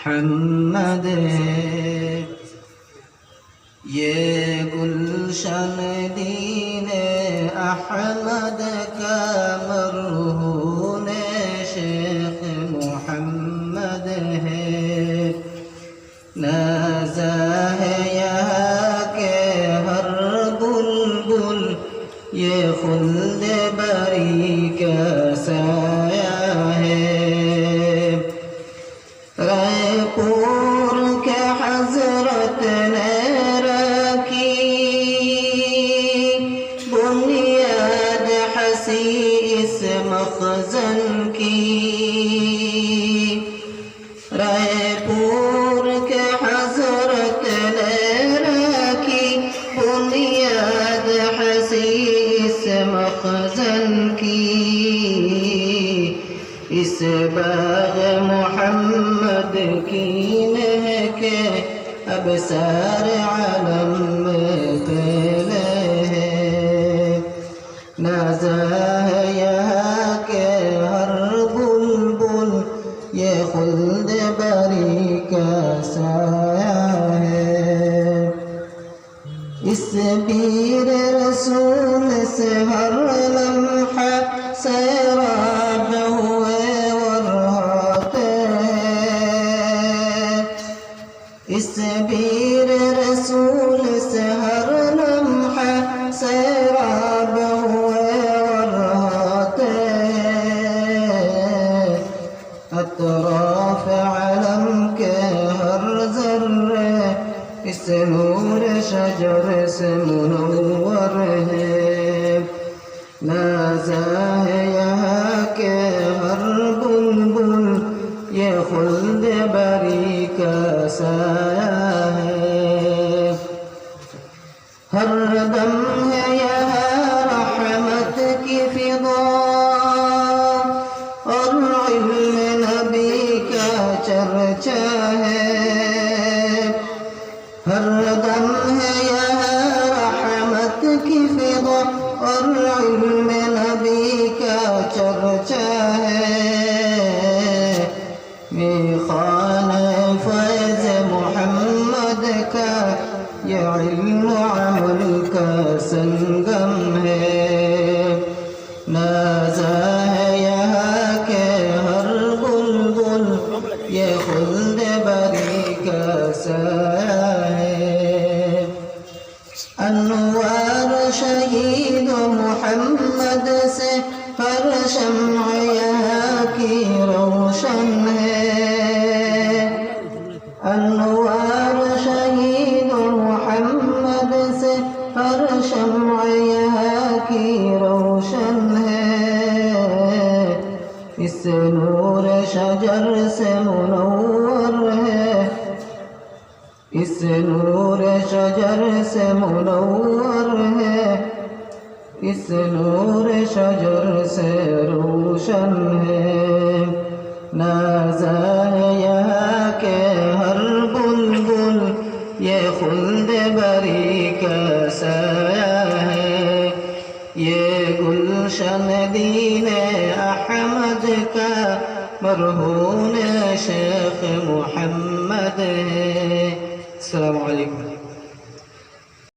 محمد ये गुलशन दीन अहमद का मरहून शेख मोहम्मद है। नाज़ा है यहाँ के हर बुलबुल ये खुल्द बरी का साया है। रायपुर के हजरत ने रखी बुनियाद हसी इस मखज़न की। रायपुर के हजरत ने रखी बुनियाद हसी इस मखज़न की। इस बाग मोहम्मद की महके अब सारे आलम में फैले हैं। नाज़ा है यहाँ के हर बुलबुल ये खुल्द बरी का साया है। इस पीर रसूल से हर लम्हा सैराब हुए और होते हैं। इस पीर रसूल से हर लम्हा सैराब हुए और होते हैं। अतराफ आलम के हर ज़र्रे इस नूर शजर से मुनव्वर है। नाज़ा है यहाँ के हर बुलबुल ये खुल्द बरी का साया है। हर दम है यहाँ रहमत की फिदा और इल्म नबी का चर्चा है। हर दम है यहाँ रहमत की फिदा और इल्म नबी का चर्चा है। खाने फैज़ मोहम्मद का ये इल्म अमल का संगम है। नाज़ा है यहाँ के हर बुलबुल ये खुल्द बरी का साया है। अनवार शहीद मोहम्मद से हर शम्अ यहाँ की रोशन है। अनवार शहीद मोहम्मद से हर शम्अ यहाँ की रोशन है। इस नूर शजर से मुनव्वर है। इस नूर शजर से मुनव्वर है। इस नूर शजर से रोशन है। नाज़ा है यहाँ के हर बुलबुल ये खुल्द बरी का साया है। ये गुलशन दीन अहमद का मरहून शेख मोहम्मद है। अस्सलामु अलैकुम।